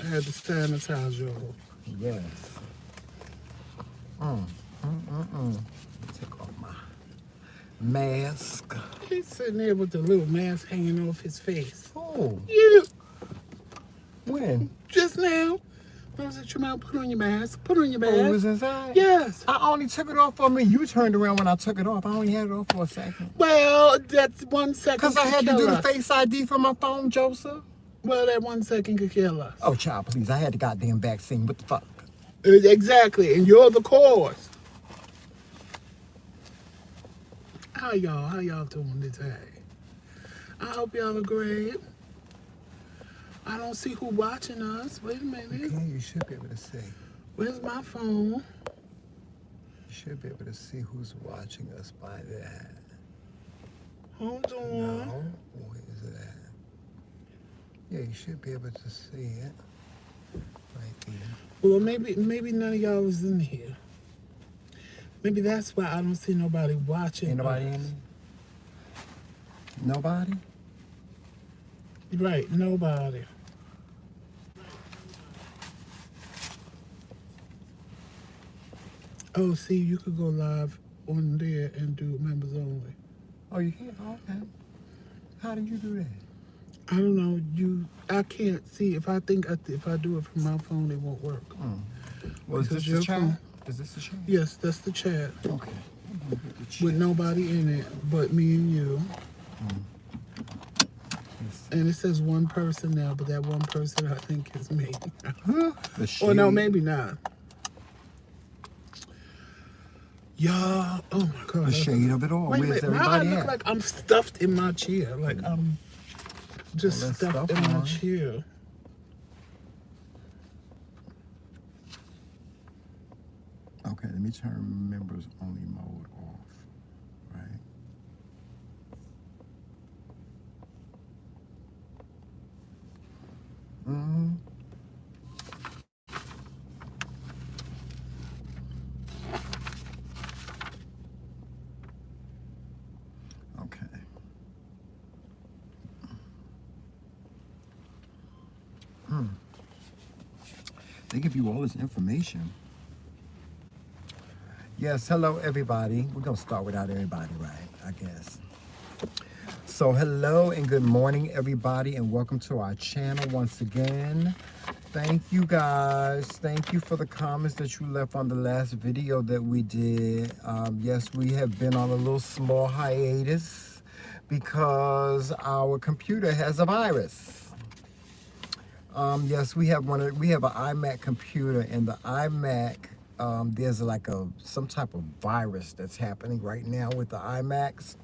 I had to sanitize y'all. Yes. Take off my mask. He's sitting there with the little mask hanging off his face. Oh, You, when? just now. I was at your mouth, put on your mask. Put on your mask. Oh, it was inside? Yes. I only took it off for me. You turned around when I took it off. I only had it off for a second. Well, that's 1 second. Because I had to do the Face ID for my phone, Joseph. Well, that 1 second could kill us. Oh, child, please. I had the goddamn vaccine. What the fuck? Exactly, and you're the cause. How y'all doing today? I hope y'all are great. I don't see who watching us. Wait a minute. Okay, you should be able to see. Where's my phone? You should be able to see who's watching us by that. Hold on. No, where is it at? Yeah, you should be able to see it. Right there. Well, maybe none of y'all is in here. Maybe that's why I don't see nobody watching. Ain't nobody in there? Nobody? Right, nobody. Oh, see, you could go live on there and do members only. Oh, you can't? Okay. How did you do that? I don't know. I can't see. If I do it from my phone, it won't work. Well, is this the chat? Is this the chat? Yes, that's the chat. Okay. With nobody in it but me and you. And it says one person now, but that one person I think is me. Or no, maybe not. Y'all, oh my God. The shade of it all. Wait a Where's minute, now I everybody look at? like I'm stuffed in my chair. Like I'm just Well, stuffed in my chair. Okay, let me turn members only mode off. Right. Okay. They give you all this information. Yes, hello everybody. We're gonna start without everybody, right? I guess. So hello and good morning everybody, and welcome to our channel once again. Thank you guys. Thank you for the comments that you left on the last video that we did. Yes, we have been on a little small hiatus because our computer has a virus. Yes, we have an iMac computer, and the iMac, there's like some type of virus that's happening right now with the iMacs.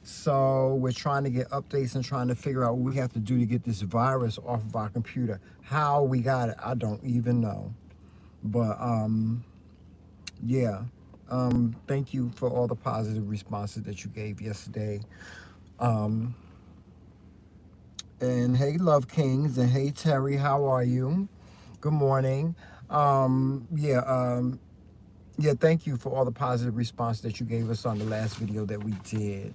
So we're trying to get updates and trying to figure out what we have to do to get this virus off of our computer. How we got it, I don't even know. But yeah, thank you for all the positive responses that you gave yesterday. And hey, Love Kings, and hey, Terry, how are you? Good morning. Yeah, thank you for all the positive response that you gave us on the last video that we did.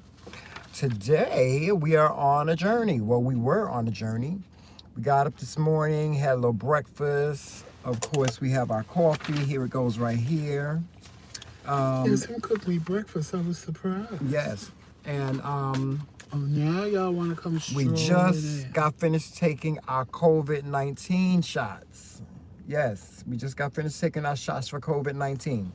Today, we are on a journey. Well, we were on a journey. We got up this morning, had a little breakfast. Of course, we have our coffee. Here it goes right here. Yes, him cooked me breakfast. I was surprised. Yes, and oh, now y'all want to come strolling we just in. got finished taking our COVID-19 shots. Yes, we just got finished taking our shots for COVID-19.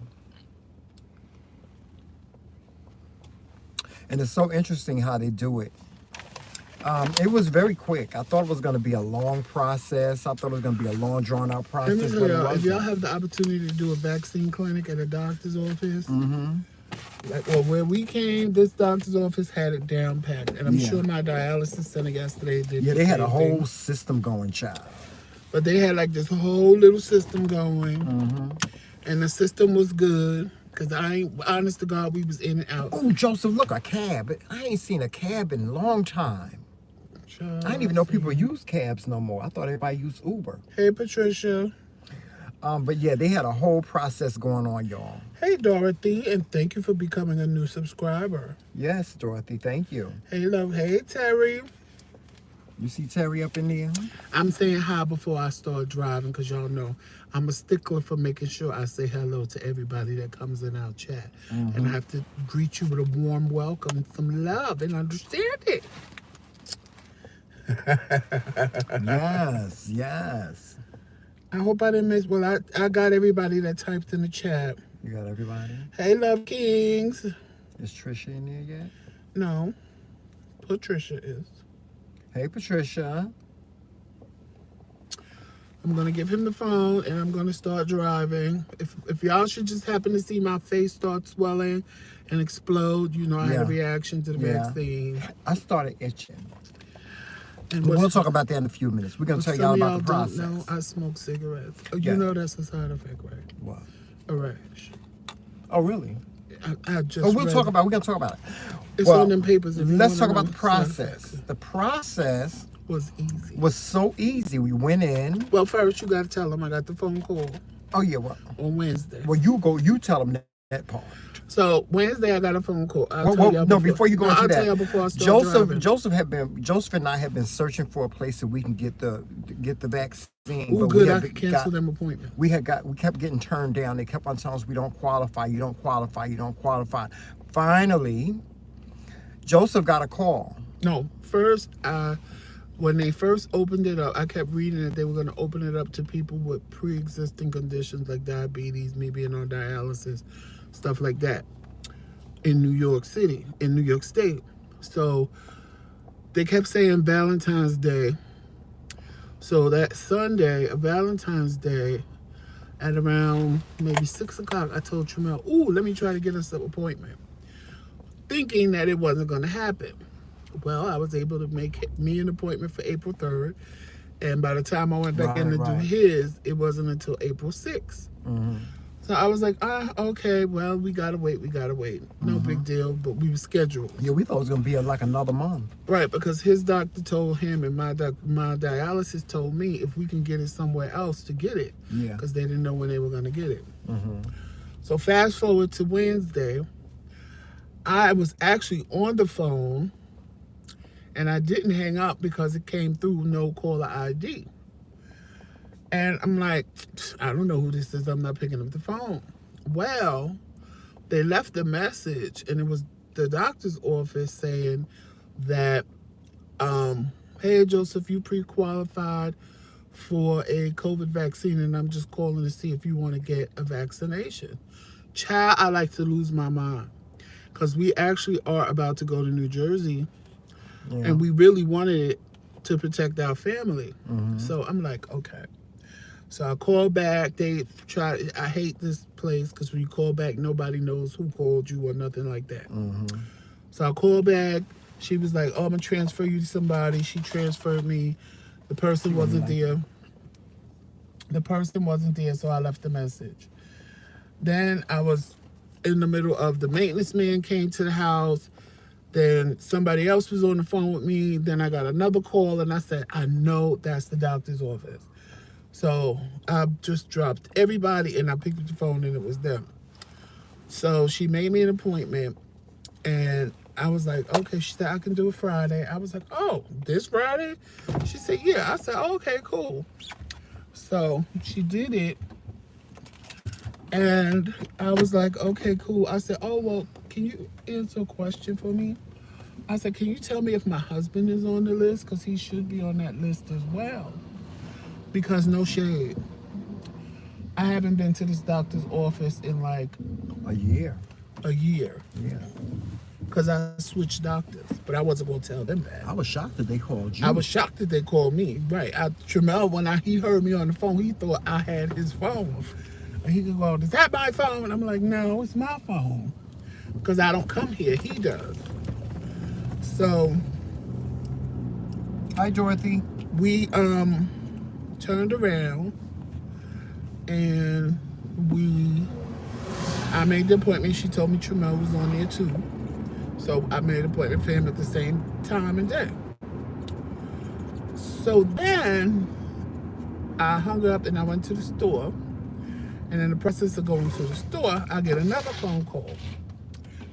And it's so interesting how they do it. It was very quick. I thought it was going to be a long process. I thought it was going to be a long, drawn-out process. Let me tell y'all, if y'all have the opportunity to do a vaccine clinic at a doctor's office, where we came, this doctor's office had it down packed. And I'm sure my dialysis center yesterday did. Yeah, they had a whole system going, child. But they had like this whole little system going. And the system was good. Because honest to God, we was in and out. Oh, Joseph, look, a cab. I ain't seen a cab in a long time. I didn't even know people use cabs no more. I thought everybody used Uber. Hey, Patricia. But yeah, they had a whole process going on, y'all. Hey, Dorothy, and thank you for becoming a new subscriber. Yes, Dorothy, thank you. Hey, love. Hey, Terry. You see Terry up in there? I'm saying hi before I start driving because y'all know I'm a stickler for making sure I say hello to everybody that comes in our chat. And I have to greet you with a warm welcome, some love and understanding. Yes, yes. I hope I didn't miss. Well, I got everybody that typed in the chat. You got everybody? Hey, Love Kings. Is Trisha in there yet? No, Patricia is. Hey, Patricia. I'm gonna give him the phone and I'm gonna start driving. If y'all should just happen to see my face start swelling and explode, you know I had a reaction to the vaccine. I started itching. And we'll talk about that in a few minutes. We're gonna tell y'all about the process. Don't know, I smoke cigarettes. You know that's a side effect, right? What? A rash. Oh, really? I just. We're gonna talk about it. It's on them papers. Let's talk about the process. The process was easy. Was so easy. We went in. Well, first you got to tell them I got the phone call. Oh yeah, well. On Wednesday. Well, you tell them that part. So Wednesday I got a phone call. Before you go into that, I'll tell you before I start driving. Joseph and I have been searching for a place that we can get the vaccine. Oh, good! I could cancel them appointment. We kept getting turned down. They kept on telling us we don't qualify. You don't qualify. You don't qualify. Finally, Joseph got a call. No, first when they first opened it up, I kept reading that they were going to open it up to people with pre-existing conditions like diabetes, me being on dialysis, stuff like that, in New York State. So they kept saying Valentine's Day. So that Sunday, Valentine's Day, at around maybe 6 o'clock, I told Tramel, let me try to get us an appointment, thinking that it wasn't going to happen. Well, I was able to make me an appointment for April 3rd. And by the time I went back in to do his, it wasn't until April 6th. So I was like, okay, well, we got to wait. No big deal, but we were scheduled. Yeah, we thought it was going to be like another month. Right, because his doctor told him and my dialysis told me if we can get it somewhere else to get it. Yeah. Because they didn't know when they were going to get it. So fast forward to Wednesday, I was actually on the phone and I didn't hang up because it came through no caller ID. And I'm like, I don't know who this is. I'm not picking up the phone. Well, they left a message and it was the doctor's office saying that, hey, Joseph, you pre-qualified for a COVID vaccine and I'm just calling to see if you want to get a vaccination. Child, I like to lose my mind because we actually are about to go to New Jersey. Yeah. And we really wanted it to protect our family. So I'm like, okay. So I called back. I hate this place because when you call back, nobody knows who called you or nothing like that. So I called back. She was like, I'm going to transfer you to somebody. She transferred me. The person wasn't there. So I left a message. Then I was in the middle of the maintenance man came to the house. Then somebody else was on the phone with me. Then I got another call and I said, I know that's the doctor's office. So I just dropped everybody and I picked up the phone and it was them. So she made me an appointment and I was like, okay. She said, I can do it Friday. I was like, oh, this Friday? She said, yeah. I said, okay, cool. So she did it. And I was like, okay, cool. I said, oh, well, can you answer a question for me? I said, can you tell me if my husband is on the list? Because he should be on that list as well. Because no shade. I haven't been to this doctor's office in like... A year. Yeah. Because I switched doctors. But I wasn't going to tell them that. I was shocked that they called you. I was shocked that they called me. Right. Tramel, when he heard me on the phone, he thought I had his phone. And he could go, is that my phone? And I'm like, no, it's my phone. Because I don't come here. He does. So. Hi, Dorothy. We turned around and I made the appointment. She told me Tramel was on there too. So I made an appointment for him at the same time and day. So then I hung up and I went to the store. And in the process of going to the store, I get another phone call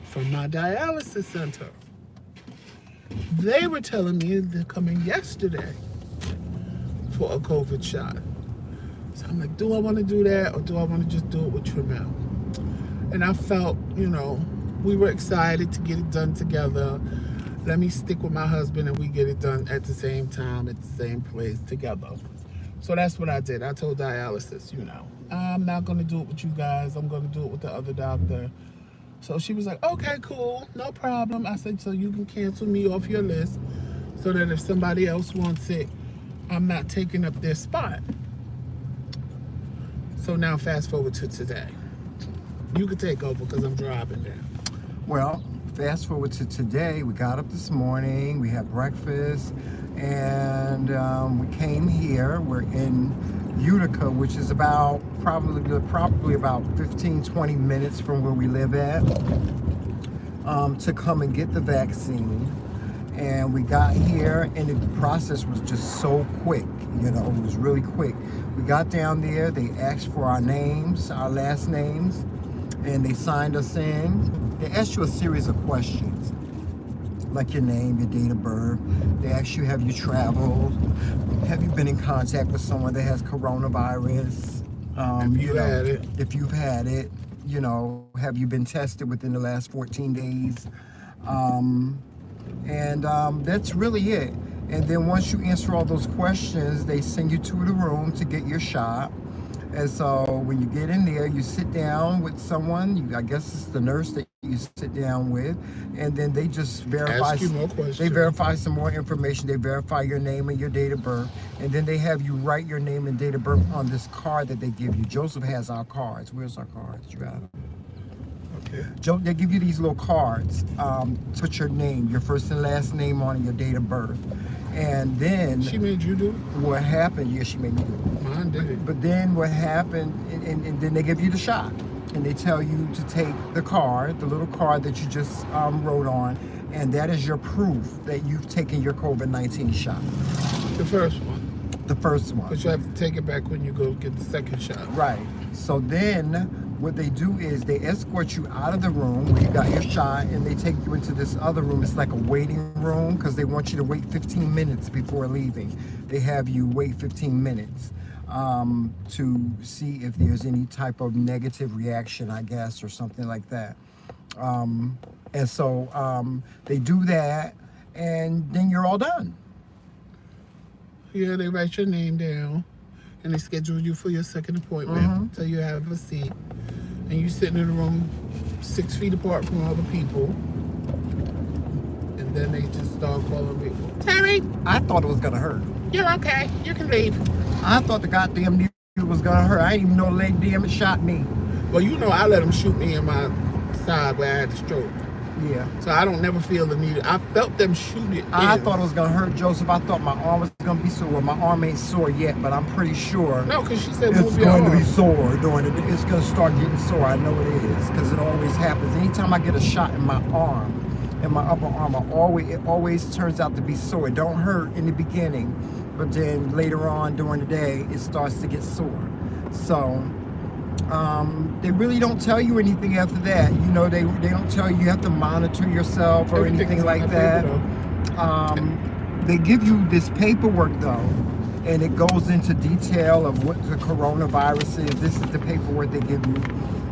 from my dialysis center. They were telling me they're coming yesterday for a COVID shot. So I'm like, do I want to do that or do I want to just do it with Emil? And I felt, we were excited to get it done together. Let me stick with my husband and we get it done at the same time, at the same place together. So that's what I did. I told dialysis, I'm not going to do it with you guys. I'm going to do it with the other doctor. So she was like, okay, cool, no problem. I said, so you can cancel me off your list so that if somebody else wants it, I'm not taking up their spot. So now fast forward to today. You could take over because I'm driving now. Well, fast forward to today. We got up this morning, we had breakfast, and we came here. We're in Utica, which is about probably about 15-20 minutes from where we live at, to come and get the vaccine. And we got here and the process was just so quick, it was really quick. We got down there, they asked for our names, our last names, and they signed us in. They asked you a series of questions, like your name, your date of birth. They asked you, have you traveled? Have you been in contact with someone that has coronavirus? If you had it. If you've had it, have you been tested within the last 14 days? And that's really it. And then once you answer all those questions, they send you to the room to get your shot. And so when you get in there, you sit down with someone. I guess it's the nurse that you sit down with, and then they just verify. Ask you more questions. They verify some more information. They verify your name and your date of birth, and then they have you write your name and date of birth on this card that they give you. Joseph has our cards. Where's our cards? You got them. Okay. They give you these little cards. Put your name, your first and last name on it, your date of birth. And then... She made you do it? What happened, yeah, she made me do it. Mine did it. But then what happened, and then they give you the shot. And they tell you to take the card, the little card that you just wrote on, and that is your proof that you've taken your COVID-19 shot. The first one. The first one. But you have to take it back when you go get the second shot. Right. So then what they do is they escort you out of the room where you got your shot, and they take you into this other room. It's like a waiting room because they want you to wait 15 minutes before leaving. They have you wait 15 minutes to see if there's any type of negative reaction, I guess, or something like that. And so they do that, and then you're all done. Yeah, they write your name down, and they schedule you for your second appointment till you have a seat. And you sitting in the room 6 feet apart from all the people. And then they just start calling people. Terry! I thought it was gonna hurt. You're okay. You can leave. I thought the goddamn needle was gonna hurt. I didn't even know the lady damn it shot me. Well, I let them shoot me in my side where I had the stroke. Yeah. So I don't never feel the needle. I felt them shoot it I in. thought it was gonna hurt, Joseph. I thought my arm was gonna be sore. My arm ain't sore yet, but I'm pretty sure No, because she said it's move your going to arm. be sore during it. It's gonna start getting sore. I know it is, because it always happens. Anytime I get a shot in my arm, in my upper arm, it always turns out to be sore. It don't hurt in the beginning, but then later on during the day, it starts to get sore. So they really don't tell you anything after that. They don't tell you have to monitor yourself or anything like that. They give you this paperwork though, and it goes into detail of what the coronavirus is. This is the paperwork they give you,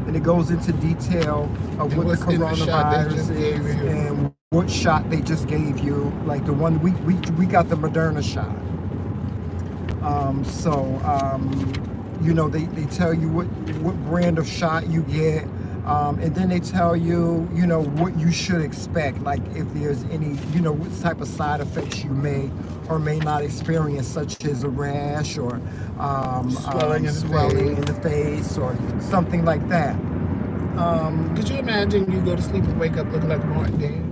and it goes into detail of what the coronavirus is and what shot they just gave you. Like the one we got the Moderna shot. They tell you what brand of shot you get, and then they tell you, what you should expect, like if there's any, what type of side effects you may or may not experience, such as a rash or swelling in the face or something like that. Could you imagine you go to sleep and wake up looking like Martin dead?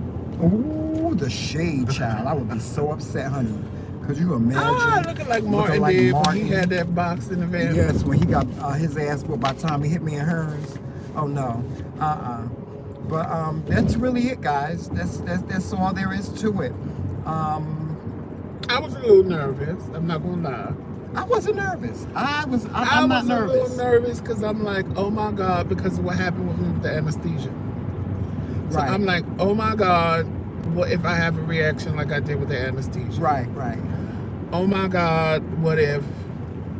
Ooh, the shade, child. I would be so upset, honey. Could you imagine? Looking like Martin did when he had that box in the van. Yes, when he got his ass whooped by the time he hit me in hers. Oh no, But that's really it, guys. That's all there is to it. I was a little nervous. I'm not gonna lie. I wasn't nervous. I'm not I was nervous. a little nervous because I'm like, oh my God, because of what happened with me with the anesthesia. So Right. I'm like, oh my God, what if I have a reaction like I did with the anesthesia? Right, right. Oh my God, what if?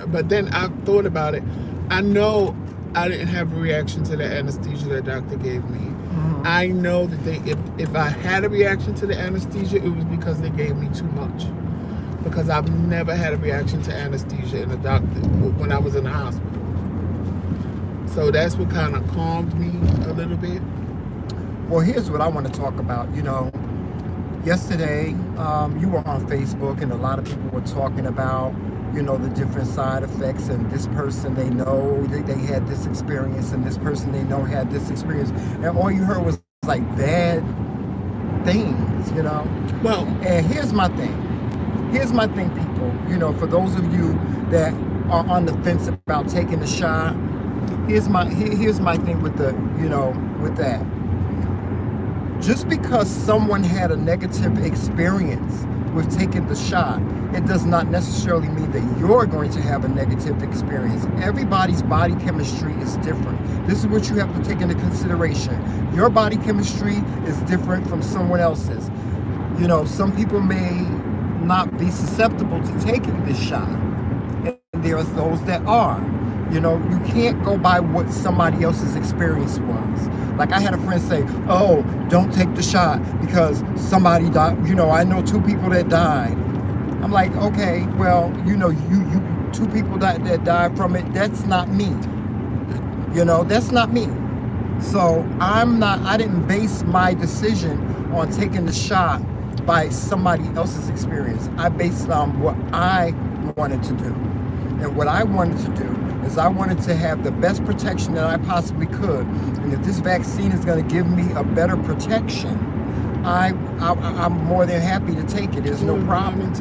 But then I thought about it. I know I didn't have a reaction to the anesthesia the doctor gave me. Mm-hmm. I know that if I had a reaction to the anesthesia, it was because they gave me too much. Because I've never had a reaction to anesthesia in the doctor when I was in the hospital. So that's what kind of calmed me a little bit. Well, here's what I want to talk about. You know, yesterday you were on Facebook and a lot of people were talking about, you know, the different side effects, and this person they know they had this experience, and this person they know had this experience, and all you heard was like bad things, you know. Well, and here's my thing, people. You know, for those of you that are on the fence about taking the shot, here's my thing with the, you know, with that. Just because someone had a negative experience with taking the shot, it does not necessarily mean that you're going to have a negative experience. Everybody's body chemistry is different. This is what you have to take into consideration. Your body chemistry is different from someone else's. You know, some people may not be susceptible to taking this shot, and there's those that are. You know, you can't go by what somebody else's experience was. Like I had a friend say, oh, don't take the shot because somebody died. You know, I know 2 people that died. I'm like, okay, well, you know, you 2 people that died from it, that's not me. You know, that's not me. So I didn't base my decision on taking the shot by somebody else's experience. I based it on what I wanted to do. And what I wanted to do is I wanted to have the best protection that I possibly could. And if this vaccine is going to give me a better protection, I'm more than happy to take it. There's no problem.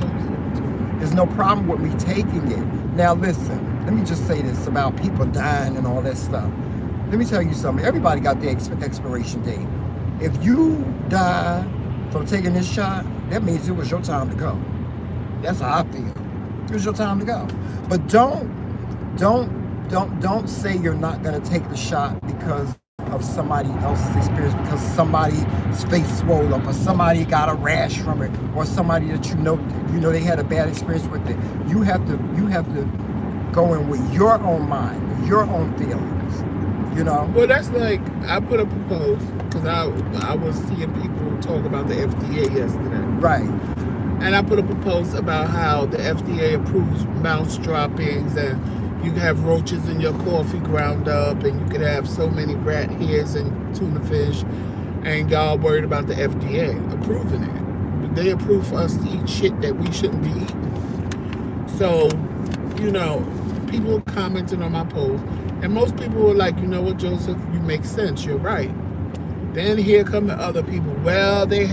There's no problem with me taking it. Now listen, let me just say this about people dying and all that stuff. Let me tell you something. Everybody got their expiration date. If you die from taking this shot, that means it was your time to go. That's how I feel. It was your time to go. But don't say you're not gonna take the shot because of somebody else's experience, because somebody's face swole up, or somebody got a rash from it, or somebody that you know they had a bad experience with it. You have to go in with your own mind, your own feelings. You know. Well, that's like I put up a post because I was seeing people talk about the FDA yesterday. Right. And I put up a post about how the FDA approves mouse droppings, and you can have roaches in your coffee ground up, and you could have so many rat hairs and tuna fish, and y'all worried about the FDA approving it. They approve for us to eat shit that we shouldn't be eating. So, you know, people commenting on my post, and most people were like, you know what, Joseph, you make sense, you're right. Then here come the other people. Well, they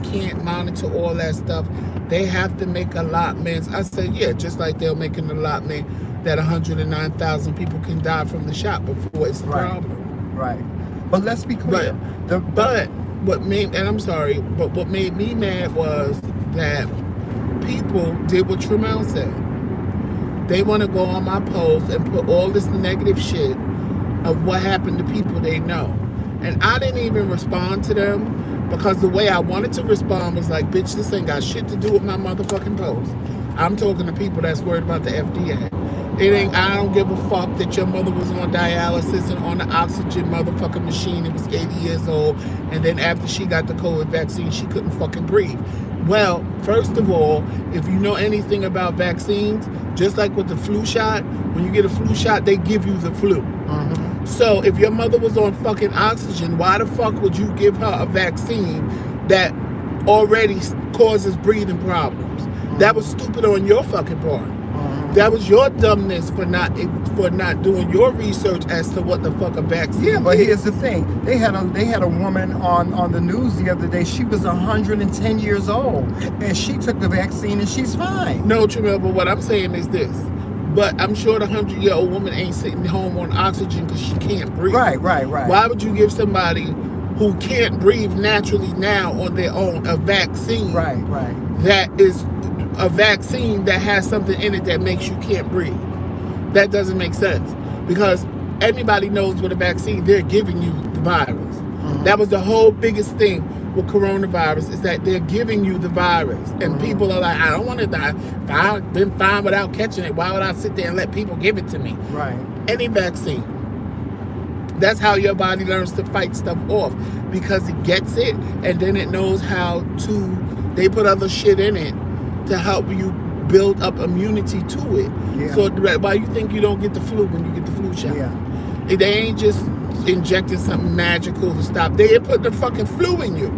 can't monitor all that stuff. They have to make allotments. I said, yeah, just like they'll make an allotment that 109,000 people can die from the shot before it's a problem. Right. But let's be clear. But what made me mad was that people did what Tremel said. They want to go on my post and put all this negative shit of what happened to people they know. And I didn't even respond to them because the way I wanted to respond was like, bitch, this ain't got shit to do with my motherfucking post. I'm talking to people that's worried about the FDA. I don't give a fuck that your mother was on dialysis and on the oxygen motherfucking machine and was 80 years old, and then after she got the COVID vaccine, she couldn't fucking breathe. Well, first of all, if you know anything about vaccines, just like with the flu shot, when you get a flu shot, they give you the flu. Mm-hmm. So if your mother was on fucking oxygen, why the fuck would you give her a vaccine that already causes breathing problems? Mm-hmm. That was stupid on your fucking part. Mm-hmm. That was your dumbness for not doing your research as to what the fuck a vaccine is. Yeah, but here's the thing. They had a woman on the news the other day. She was 110 years old, and she took the vaccine, and she's fine. No, Tremel, but what I'm saying is this. But I'm sure the 100-year-old woman ain't sitting home on oxygen because she can't breathe. Right. Why would you give somebody who can't breathe naturally now on their own a vaccine? Right. That is a vaccine that has something in it that makes you can't breathe. That doesn't make sense because anybody knows with a vaccine, they're giving you the virus. Mm-hmm. That was the whole biggest thing with coronavirus is that they're giving you the virus. And people are like, I don't want to die. If I've been fine without catching it, why would I sit there and let people give it to me? Right. Any vaccine. That's how your body learns to fight stuff off, because it gets it and then it knows how to, they put other shit in it to help you build up immunity to it. Yeah. So why you think you don't get the flu when you get the flu shot? Yeah. They ain't just injecting something magical to stop. They put the fucking flu in you.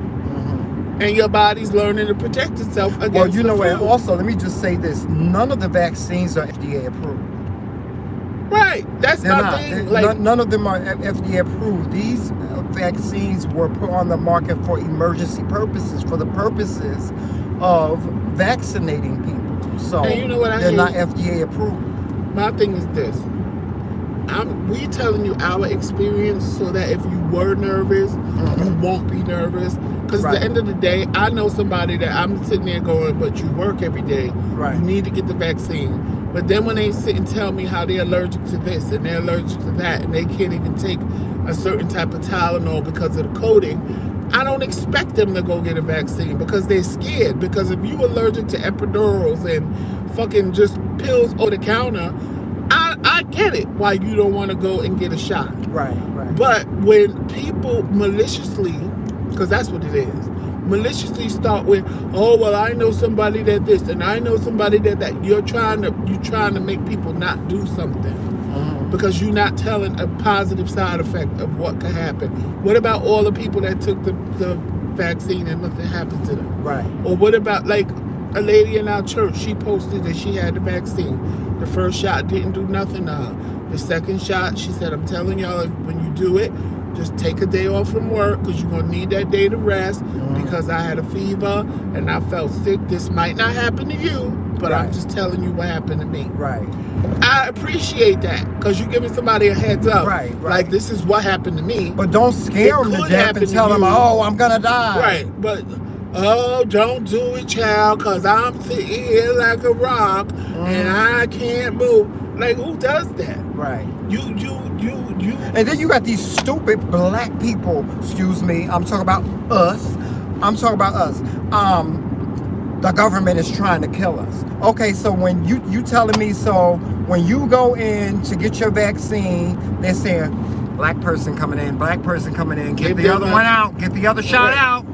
And your body's learning to protect itself against Well, you know the what? flu. Also, let me just say this. None of the vaccines are FDA approved. Right. That's They're my not. thing. Like, None of them are FDA approved. These vaccines were put on the market for emergency purposes, for the purposes of vaccinating people. So and you know what I they're hate? not FDA approved. My thing is this. We telling you our experience so that if you were nervous, you won't be nervous. Because at the end of the day, I know somebody that I'm sitting there going, but you work every day. Right. You need to get the vaccine. But then when they sit and tell me how they're allergic to this and they're allergic to that and they can't even take a certain type of Tylenol because of the coating, I don't expect them to go get a vaccine because they're scared. Because if you're allergic to epidurals and fucking just pills over the counter, I get it why you don't want to go and get a shot. Right, right. But when people maliciously, because that's what it is, maliciously start with, oh well, I know somebody that this and I know somebody that you're trying to make people not do something because you're not telling a positive side effect of what could happen. What about all the people that took the vaccine and nothing happened to them? Right. Or what about like a lady in our church? She posted that she had the vaccine. The first shot didn't do nothing to her. The second shot, she said, I'm telling y'all, when you do it, just take a day off from work because you're going to need that day to rest because I had a fever and I felt sick. This might not happen to you, but I'm just telling you what happened to me. Right. I appreciate that because you're giving somebody a heads up. Right. Like, this is what happened to me. But don't scare them to death and tell them, oh, I'm going to die. Right. But, oh, don't do it, child, because I'm sitting here like a rock and I can't move. Like, who does that? Right. You. And then you got these stupid black people, excuse me, I'm talking about us. The government is trying to kill us. Okay, so when you telling me, so when you go in to get your vaccine, they're saying, black person coming in, get the other one out, get the other shot out.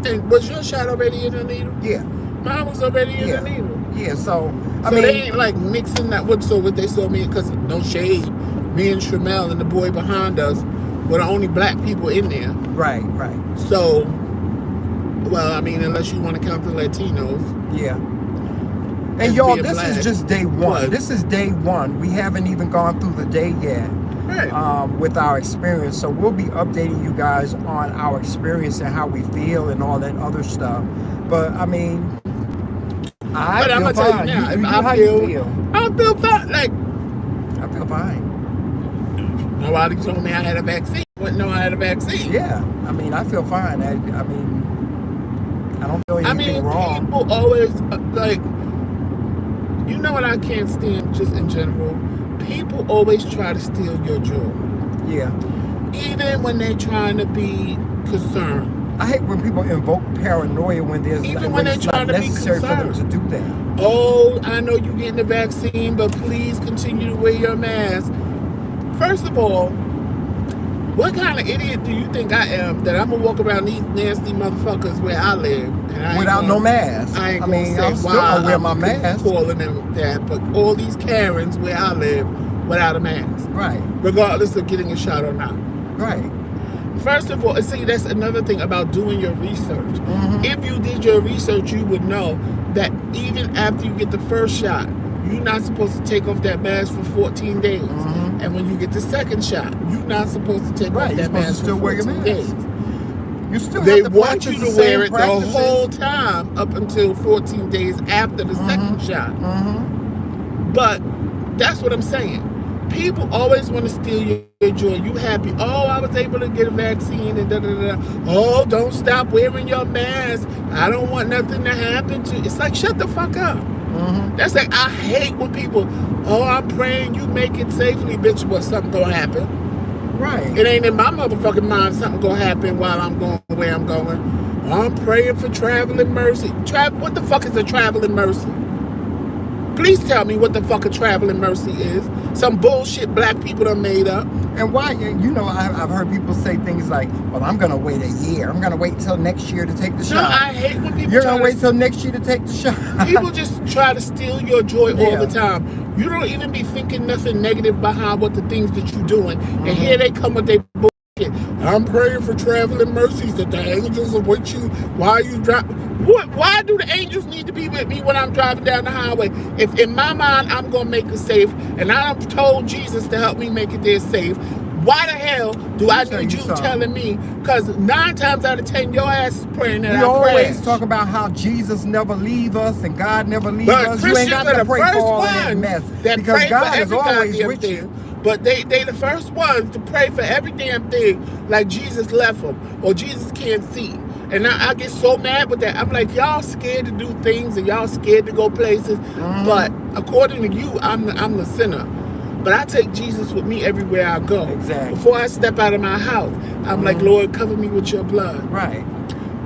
And was your shot already in the needle? Yeah. Mine was already in the needle. Yeah, so I So mean, they ain't like mixing that. What they saw me, because no shade, me and Shamel and the boy behind us were the only black people in there. right. So, well, I mean, unless you want to count the Latinos. Yeah. And As y'all, being this black. is just day one. What? This is day one. We haven't even gone through the day yet. Right. With our experience. So we'll be updating you guys on our experience and how we feel and all that other stuff. But I mean, I But I'm feel gonna tell fine. you now, if how I you feel, I feel fine. Like, I feel fine. nobody told me I had a vaccine. Wouldn't know I had a vaccine. Yeah. I mean, I feel fine. I mean, I don't feel anything wrong. People always like, you know what I can't stand just in general? People always try to steal your joy. Yeah. Even when they're trying to be concerned. I hate when people invoke paranoia when it's not necessary for them to do that. Oh, I know you're getting the vaccine, but please continue to wear your mask. First of all, what kind of idiot do you think I am that I'm gonna walk around these nasty motherfuckers where I live and without no mask? I ain't gonna say I'm still why gonna wear my mask. calling them that, but all these Karens where I live without a mask, Right. regardless of getting a shot or not. Right. First of all, see, that's another thing about doing your research. If you did your research, you would know that even after you get the first shot, you're not supposed to take off that mask for 14 days. And when you get the second shot, you're not supposed to take off that mask for 14 days. You still They have to want you practice to wear same it practices. the whole time up until 14 days after the second shot. But that's what I'm saying. People always want to steal your joy. You happy? Oh, I was able to get a vaccine and da da da. Oh, don't stop wearing your mask. I don't want nothing to happen to you. It's like, shut the fuck up. That's like, I hate when people, oh, I'm praying you make it safely, bitch. What, something gonna happen? Right. It ain't in my motherfucking mind something gonna happen while I'm going where I'm going. I'm praying for traveling mercy. What the fuck is a traveling mercy? Please tell me what the fuck a traveling mercy is. Some bullshit black people done made up. And why, I've heard people say things like, well, I'm going to wait a year. I'm going to wait till next year to take the shot. No, I hate when people You're going to wait till next year to take the shot. People just try to steal your joy all the time. You don't even be thinking nothing negative behind what the things that you're doing. And here they come with their bullshit. I'm praying for traveling mercies that the angels will with you while you drive. Why do the angels need to be with me when I'm driving down the highway? If in my mind I'm going to make it safe and I've told Jesus to help me make it there safe, why the hell do I need you telling me? Because 9 times out of 10, your ass is praying that I always talk about how Jesus never leave us and God never leave us. You ain't got to pray for all that mess. Because God is always with you. But they the first ones to pray for every damn thing like Jesus left them or Jesus can't see. And I get so mad with that. I'm like, y'all scared to do things and y'all scared to go places. But according to you, I'm the sinner. But I take Jesus with me everywhere I go. Exactly. Before I step out of my house, I'm like, Lord, cover me with your blood. Right.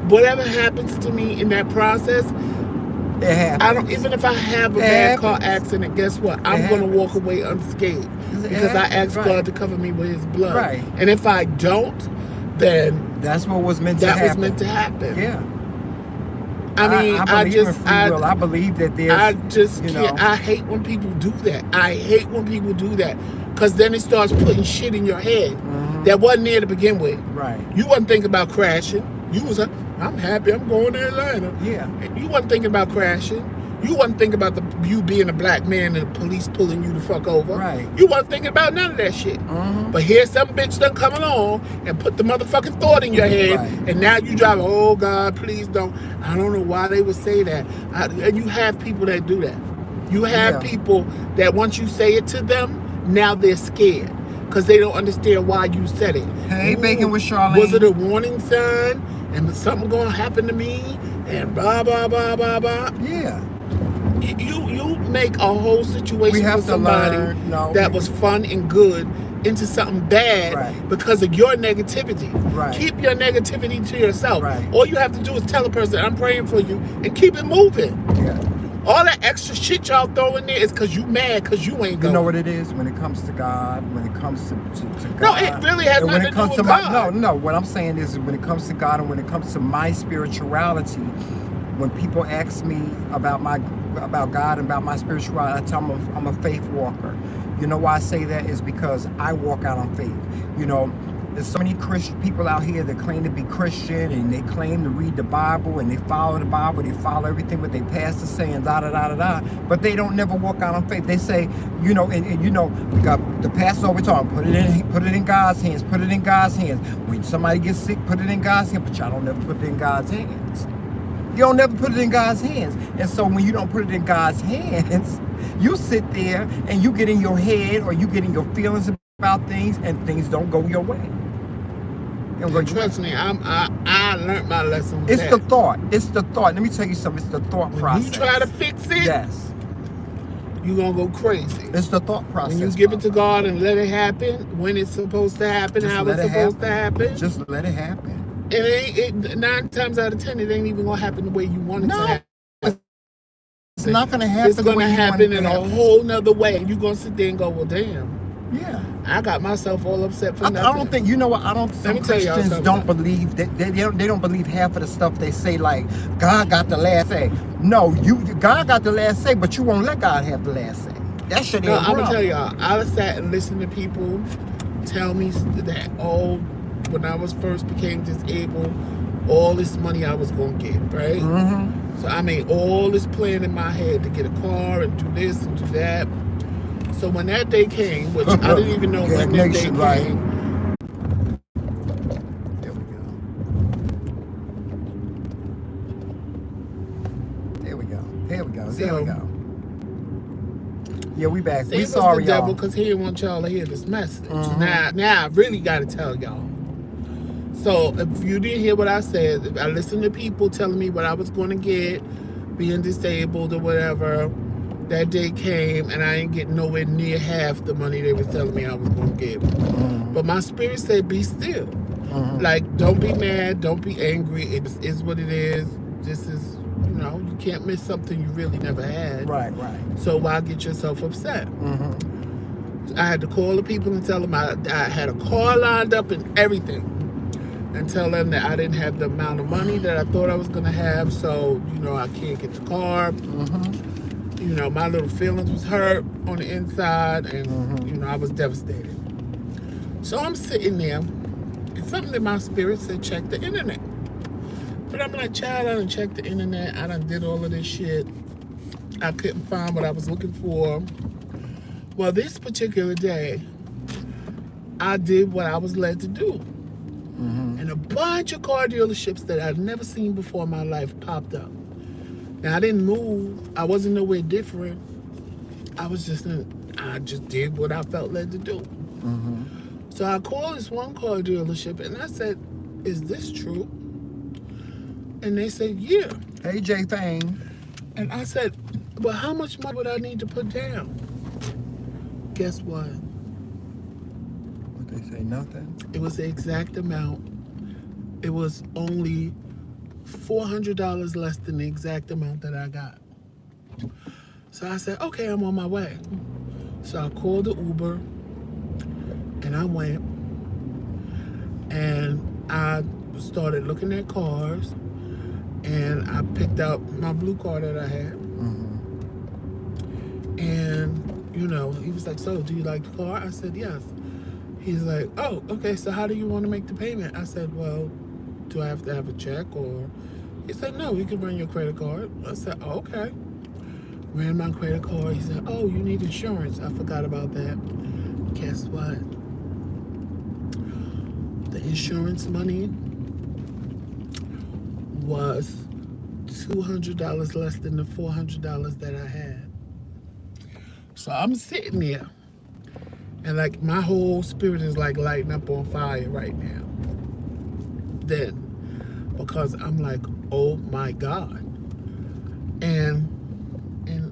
Whatever happens to me in that process, it happens. I don't. Even if I have a bad car accident, guess what? I'm going to walk away unscathed because I asked God to cover me with His blood. Right. And if I don't, then that's what was meant to happen. That was meant to happen. Yeah. I mean, I believe that there's. I just can't. I hate when people do that. I hate when people do that because then it starts putting shit in your head that wasn't there to begin with. Right. You wasn't thinking about crashing. You was, I'm happy. I'm going to Atlanta. Yeah. You wasn't thinking about crashing. You wasn't thinking about you being a black man and the police pulling you the fuck over. Right. You wasn't thinking about none of that shit. But here's some bitch done come along and put the motherfucking thought in your head, and now you drive, oh God, please don't. I don't know why they would say that. And you have people that do that. You have people that once you say it to them, now they're scared because they don't understand why you said it. Hey, Bacon with Charlene. Was it a warning sign? And something gonna happen to me? And blah, blah, blah, blah, blah. Yeah. You make a whole situation for somebody that was fun and good into something bad because of your negativity. Right. Keep your negativity to yourself. Right. All you have to do is tell a person, I'm praying for you, and keep it moving. Yeah. All that extra shit y'all throw in there is because you mad because you ain't going. You know what it is? When it comes to God, when it comes to God. No, it really has nothing to do with God. No. What I'm saying is when it comes to God and when it comes to my spirituality, when people ask me about God and about my spirituality, I tell them I'm a faith walker. You know why I say that is because I walk out on faith. You know, there's so many Christian people out here that claim to be Christian and they claim to read the Bible and they follow the Bible, they follow everything what they pastor say and but they don't never walk out on faith. They say, you know, and you know, the pastor always talking, put it in God's hands, put it in God's hands. When somebody gets sick, put it in God's hands, but y'all don't never put it in God's hands. You don't never put it in God's hands. And so when you don't put it in God's hands, you sit there and you get in your head or you get in your feelings about things and things don't go your way. Trust me, I learned my lesson with It's the thought. It's the thought. Let me tell you something. It's the thought process. When you try to fix it, yes, you're going to go crazy. It's the thought process. When you give it to God and let it happen, when it's supposed to happen, how it's supposed to happen. Just let it happen. It 9 times out of 10, it ain't even going to happen the way you want it to happen. It's not going to happen. It's going to happen in a whole nother way. And you're going to sit there and go, well, damn. Yeah. I got myself all upset for nothing. I don't think, you know what, some Christians don't believe, they don't believe half of the stuff they say, like, God got the last say. No, God got the last say, but you won't let God have the last say. That shit ain't I'm going to tell y'all, I sat and listened to people tell me that, when I first became disabled, all this money I was going to get, right? So I made all this plan in my head to get a car and do this and do that. So when that day came, which I didn't even know when that day came. There we go. Yeah, we back. We sorry, y'all. devil because he didn't want y'all to hear this message. Now I really got to tell y'all. So if you didn't hear what I said, I listened to people telling me what I was going to get, being disabled or whatever. That day came and I ain't getting nowhere near half the money they was telling me I was going to get. But my spirit said, be still. Like, don't be mad, don't be angry. It is what it is. This is, you can't miss something you really never had. Right. So why get yourself upset? I had to call the people and tell them I had a car lined up and everything, and tell them that I didn't have the amount of money that I thought I was going to have, so, I can't get the car. My little feelings was hurt on the inside, and, I was devastated. So I'm sitting there, and something in my spirit said, check the internet. But I'm like, child, I done checked the internet. I done did all of this shit. I couldn't find what I was looking for. Well, this particular day, I did what I was led to do. And a bunch of car dealerships that I'd never seen before in my life popped up. Now, I didn't move. I wasn't nowhere different. I just did what I felt led to do. So I called this one car dealership and I said, is this true? And they said, yeah. Hey, J Thing. And I said, well, how much money would I need to put down? Guess what? What they say, nothing? It was the exact amount. It was only $400 less than the exact amount that I got. So I said, okay, I'm on my way. So I called the Uber and I went and I started looking at cars and I picked out my blue car that I had. And, he was like, so do you like the car? I said, yes. He's like, oh, okay, so how do you want to make the payment? I said, well, do I have to have a check or? He said, no, you can run your credit card. I said, oh, okay. Ran my credit card. He said, oh, you need insurance. I forgot about that. Guess what? The insurance money was $200 less than the $400 that I had. So I'm sitting there and like my whole spirit is like lighting up on fire right now. Then, because I'm like, oh my God. And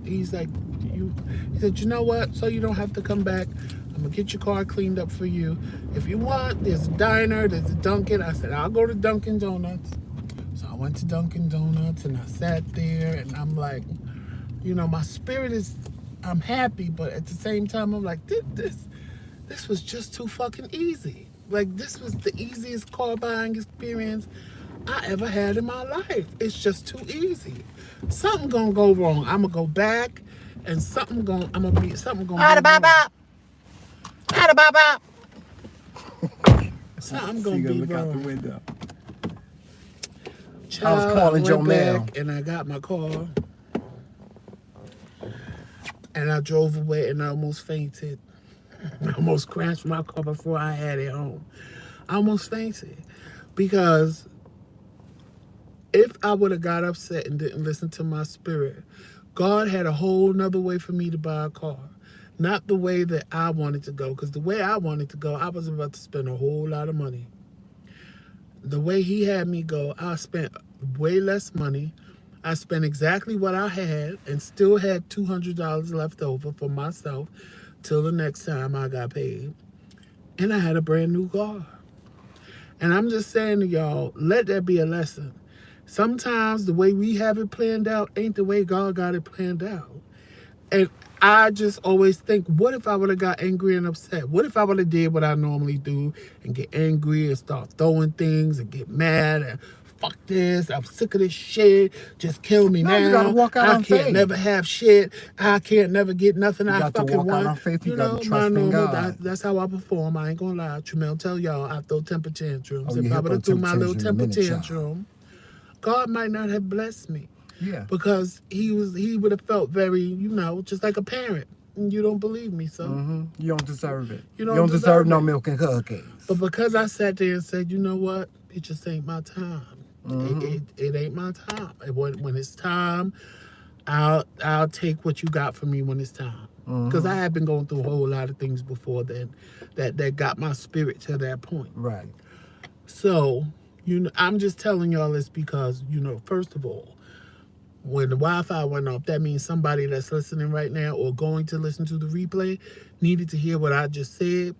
he's like, he said, you know what? So you don't have to come back. I'm gonna get your car cleaned up for you. If you want, there's a diner, there's a Dunkin'. I said, I'll go to Dunkin' Donuts. So I went to Dunkin' Donuts and I sat there and I'm like, my spirit is, I'm happy, but at the same time, I'm like, this was just too fucking easy. Like, this was the easiest car buying experience I ever had in my life. It's just too easy. Something gonna go wrong. I'm gonna go back, and something gonna go wrong. Something gonna be wrong. The window. Child, I was calling Joe Mail, and I got my car, and I drove away, and I almost fainted. I almost crashed my car before I had it home. I almost fainted because if I would have got upset and didn't listen to my spirit, God had a whole nother way for me to buy a car. Not the way that I wanted to go, because the way I wanted to go, I was about to spend a whole lot of money. The way he had me go, I spent way less money. I spent exactly what I had and still had $200 left over for myself till the next time I got paid. And I had a brand new car. And I'm just saying to y'all, let that be a lesson. Sometimes the way we have it planned out ain't the way God got it planned out. And I just always think, what if I would have got angry and upset? What if I would have did what I normally do and get angry and start throwing things and get mad and fuck this, I'm sick of this shit, just kill me now. You gotta walk out on faith. I can't never have shit. I can't never get nothing You I got to fucking walk want. out on faith. You got to trust in normal, God. that's how I perform. I ain't gonna lie. Tremel tell y'all I throw temper tantrums. Oh, If I would have threw my little temper tantrum, tantrum, God might not have blessed me. Yeah. Because he would have felt very, just like a parent. And you don't believe me, so. You don't deserve it. You don't deserve no it. milk and cookies. But because I sat there and said, you know what? It just ain't my time. It ain't my time. When it's time, I'll take what you got from me when it's time. Because I have been going through a whole lot of things before then that got my spirit to that point. Right. So, I'm just telling y'all this because, first of all, when the Wi-Fi went off, that means somebody that's listening right now or going to listen to the replay needed to hear what I just said.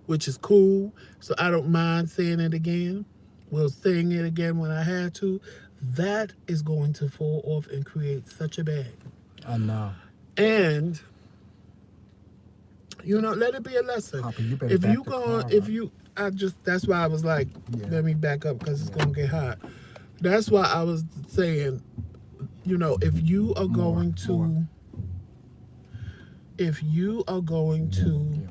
which is cool. So I don't mind saying it again. We'll saying it again when I had to. That is going to fall off and create such a bag. I know. And let it be a lesson. Papa, you better If back you the go, car if up. you, that's why I was like, Yeah. let me back up because it's gonna get hot. That's why I was saying, if you are going to,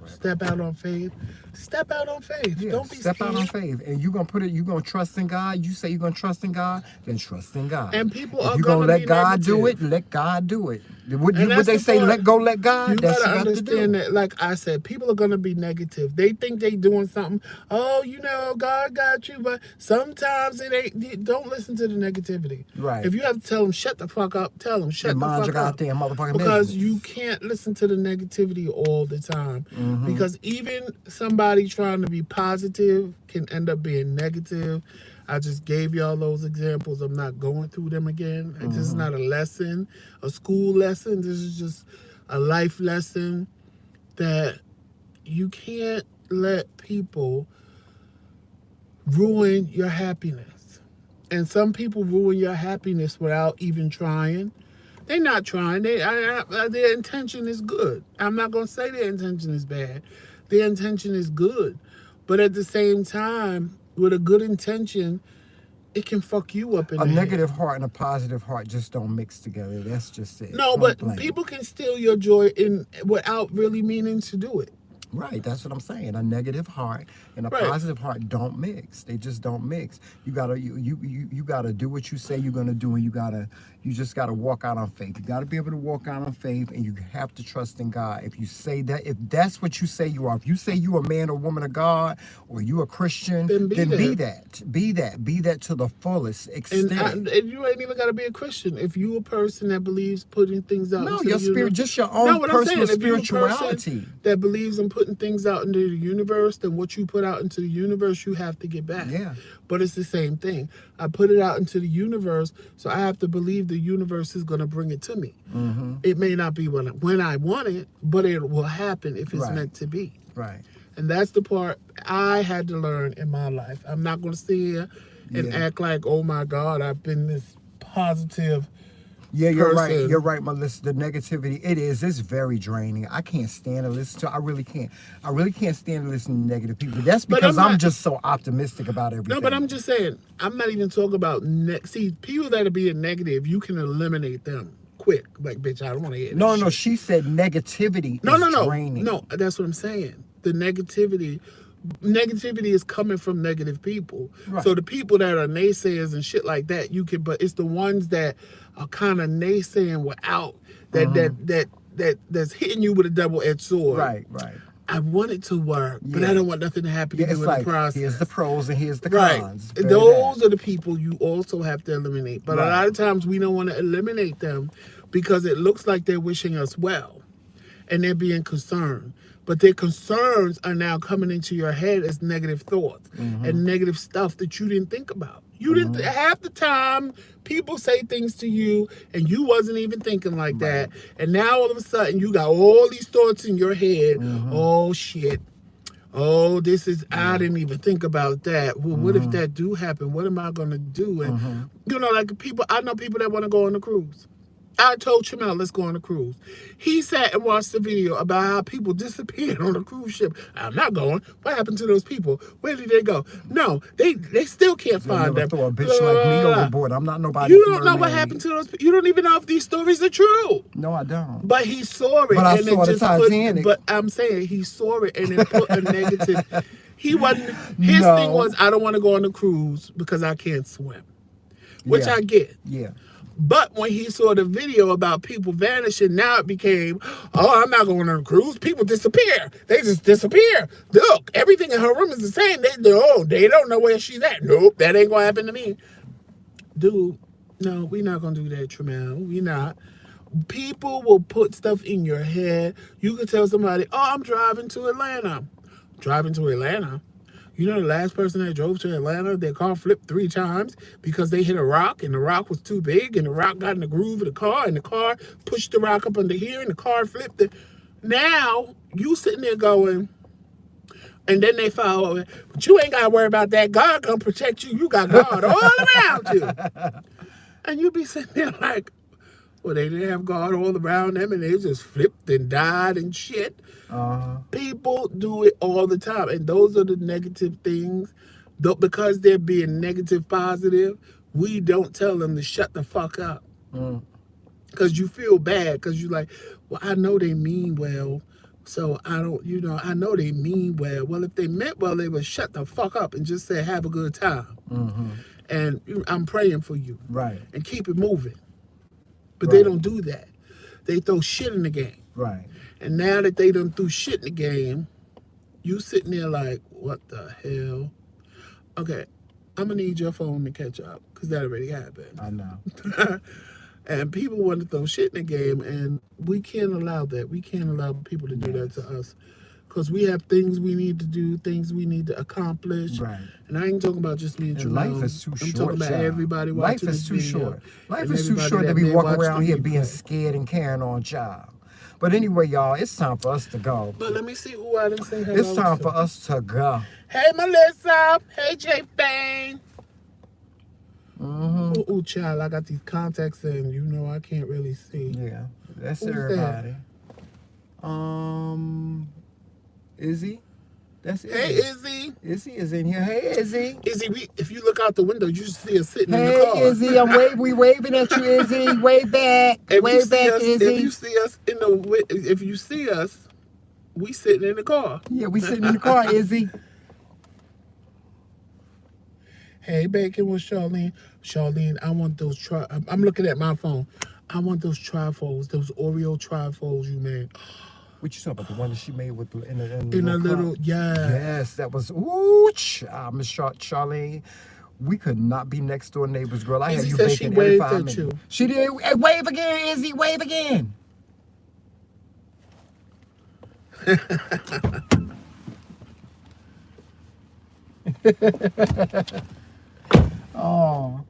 step out on faith, step out on faith. Yeah, Don't be step scared. out on faith, and you're gonna trust in God. You say you're gonna trust in God, then trust in God. And people if are you're gonna gonna let be God do it, negative. let God do it. What And that's they the say, part. let go, let God. You That's gotta what you got to do. understand that, like I said, people are gonna be negative. They think they doing something. Oh, God got you, but sometimes it ain't. Don't listen to the negativity. Right. If you have to tell them shut the fuck up, tell them shut the mind fuck your up. goddamn motherfucking Because business. you can't listen to the negativity all the time. Because even somebody trying to be positive can end up being negative. I just gave y'all those examples. I'm not going through them again. This is not a lesson, a school lesson. This is just a life lesson that you can't let people ruin your happiness. And some people ruin your happiness without even trying. They're not trying. Their intention is good. I'm not going to say their intention is bad. Their intention is good. But at the same time, with a good intention, it can fuck you up in A the negative head. heart and a positive heart just don't mix together. That's just it. No, Point but blank. people can steal your joy without really meaning to do it. Right, that's what I'm saying. A negative heart and a Right. positive heart don't mix. They just don't mix. You gotta you gotta do what you say you're gonna do, and you just gotta walk out on faith. You gotta be able to walk out on faith, and you have to trust in God. If you say that, if that's what you say you are, if you say you a man or woman of God, or you a Christian, Then be that. Be that to the fullest extent. And you ain't even got to be a Christian. If you a person that believes putting things out No, into your the spirit, universe, just your own what I'm personal saying, if you a spirituality. person that believes in putting things out into the universe, then what you put out into the universe, you have to get back. Yeah. But it's the same thing. I put it out into the universe, so I have to believe the universe is going to bring it to me. It may not be when I want it, but it will happen if it's Right. meant to be. Right. And that's the part I had to learn in my life. I'm not going to sit here and act like, oh my God, I've been this positive Yeah, you're right. person. You're right, Melissa. The negativity, it's very draining. I can't stand to listen to. I really can't stand to listen to negative people. That's But because I'm I'm not- just so optimistic about everything. No, but I'm just saying, I'm not even talking about, see, people that are being negative, you can eliminate them quick. Like, bitch, I don't want to hear No, this no, shit. she said negativity No, is draining. No, that's what I'm saying. The negativity is coming from negative people. Right. So the people that are naysayers and shit like that, but it's the ones that are kind of naysaying without that's hitting you with a double-edged sword. Right, right. I want it to work, but Yeah. I don't want nothing to happen to Yeah, you it's in like, the process. here's the pros and here's the Right. cons. Those are the people you also have to eliminate. But Right. a lot of times we don't want to eliminate them because it looks like they're wishing us well and they're being concerned. But their concerns are now coming into your head as negative thoughts and negative stuff that you didn't think about. You didn't half the time people say things to you and you wasn't even thinking like that. And now all of a sudden you got all these thoughts in your head. Oh shit. Oh, I didn't even think about that. Well, what if that do happen? What am I going to do? And, I know people that want to go on a cruise. I told Emil, let's go on a cruise. He sat and watched the video about how people disappeared on a cruise ship. I'm not going. What happened to those people? Where did they go? No, they still can't find them. Throw a bitch like me overboard. I'm not nobody. You don't know what happened to those people. You don't even know if these stories are true. No, I don't. But he saw it. But I and saw it the just Titanic. But I'm saying he saw it and it put a negative. He wasn't. His thing was, I don't want to go on a cruise because I can't swim, which I get. Yeah. But when he saw the video about people vanishing, now it became, oh, I'm not going on a cruise. People disappear. They just disappear. Look, everything in her room is the same. They don't know where she's at. Nope, that ain't going to happen to me. Dude, no, we're not going to do that, Tremel. We're not. People will put stuff in your head. You could tell somebody, oh, I'm driving to Atlanta. Driving to Atlanta? You know the last person that drove to Atlanta, their car flipped 3 times because they hit a rock and the rock was too big and the rock got in the groove of the car and the car pushed the rock up under here and the car flipped it. Now, you sitting there going, And then they follow it. But you ain't got to worry about that. God gonna protect you. You got God all around you. And you be sitting there like, well, they didn't have God all around them and they just flipped and died and shit. People do it all the time. And those are the negative things. Because they're being negative positive, we don't tell them to shut the fuck up. Because you feel bad. Because you're like, well, I know they mean well. So I don't, I know they mean well. Well, if they meant well, they would shut the fuck up and just say, have a good time. And I'm praying for you. Right. And keep it moving. But they don't do that. They throw shit in the game. Right. And now that they done threw shit in the game, you sitting there like, what the hell? Okay, I'm going to need your phone to catch up because that already happened. I know. And people want to throw shit in the game, and we can't allow that. We can't allow people to do that to us because we have things we need to do, things we need to accomplish. Right. And I ain't talking about just me and Jerome. Life is too short. I'm talking about everybody watching Life is too this video. short. Life is too short to be walking around here being scared and carrying on, child. But anyway, y'all, it's time for us to go. But let me see who I didn't say hello It's time for us to go. Hey, Melissa. Hey, J. Fang. Ooh, child, I got these contacts in. I can't really see. Yeah, that's Who's everybody. Izzy? That's Izzy. Hey, Izzy. Izzy is in here. Hey, Izzy. Izzy, if you look out the window, you see us sitting in the Hey, car. Izzy, we waving at you, Izzy. Wave back. Wave back, Izzy. If you see us we sitting in the car. Yeah, we sitting in the car, Izzy. Hey, Bacon with Charlene. Charlene, I want those I'm looking at my phone. I want those trifolds, those Oreo trifolds you made. What you talking about? The one that she made with in a little, yeah. Yes, that was Miss Charlene. We could not be next door neighbors, girl. I had you baking every 5 minutes. She did. Hey, wave again, Izzy. Wave again. Oh.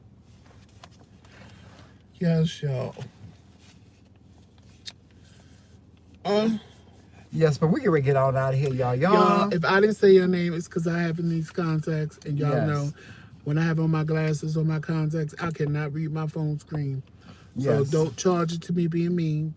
Yes, y'all. Yes, but we can get on out of here, y'all. Y'all, if I didn't say your name, it's because I have in these contacts, and y'all know when I have on my glasses or my contacts, I cannot read my phone screen. So don't charge it to me being mean.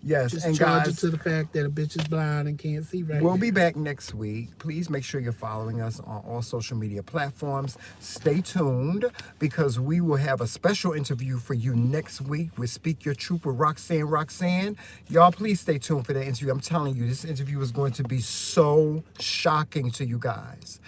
Yes, just and charge guys, it to the fact that a bitch is blind and can't see right we'll now. be back next week. Please make sure you're following us on all social media platforms. Stay tuned because we will have a special interview for you next week with Speak Your Truth with Roxanne. Y'all, please stay tuned for that interview. I'm telling you, this interview is going to be so shocking to you guys.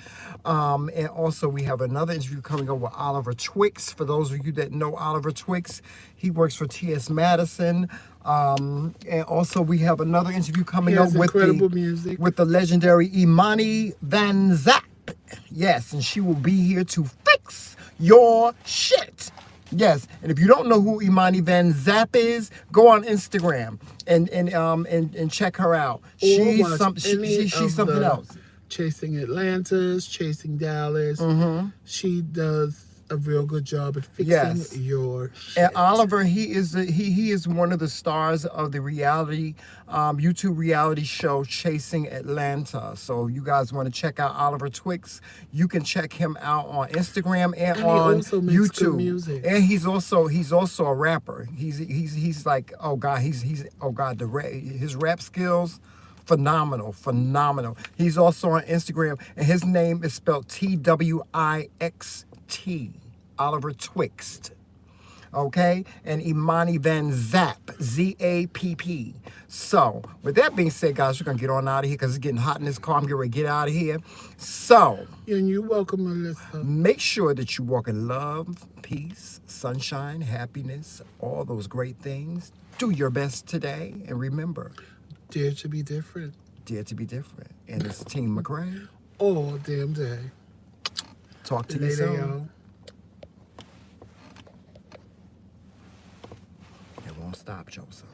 And also, we have another interview coming up with Oliver Twix. For those of you that know Oliver Twix, he works for T.S. Madison. And also, we have another interview coming up with the legendary Imani Van Zap. Yes, and she will be here to fix your shit. Yes, and if you don't know who Imani Van Zap is, go on Instagram and check her out. She's something else. Chasing Atlantis, Chasing Dallas. She does a real good job at fixing your shit. And Oliver, he is one of the stars of the reality YouTube reality show Chasing Atlanta. So you guys want to check out Oliver Twix, you can check him out on Instagram and on YouTube. Music. And he's also a rapper. He's like, his rap skills, phenomenal. He's also on Instagram, and his name is spelled Twixt, Oliver Twixt. Okay, and Imani Van Zap, Zapp. So, with that being said, guys, we're gonna get on out of here because it's getting hot in this car. I'm getting ready to get out of here. So, and you're welcome, Melissa. Make sure that you walk in love, peace, sunshine, happiness, all those great things. Do your best today, and remember, dare to be different. Dare to be different. And it's Team McRae. All damn day. Talk to you soon. Y'all. It won't stop, Joseph.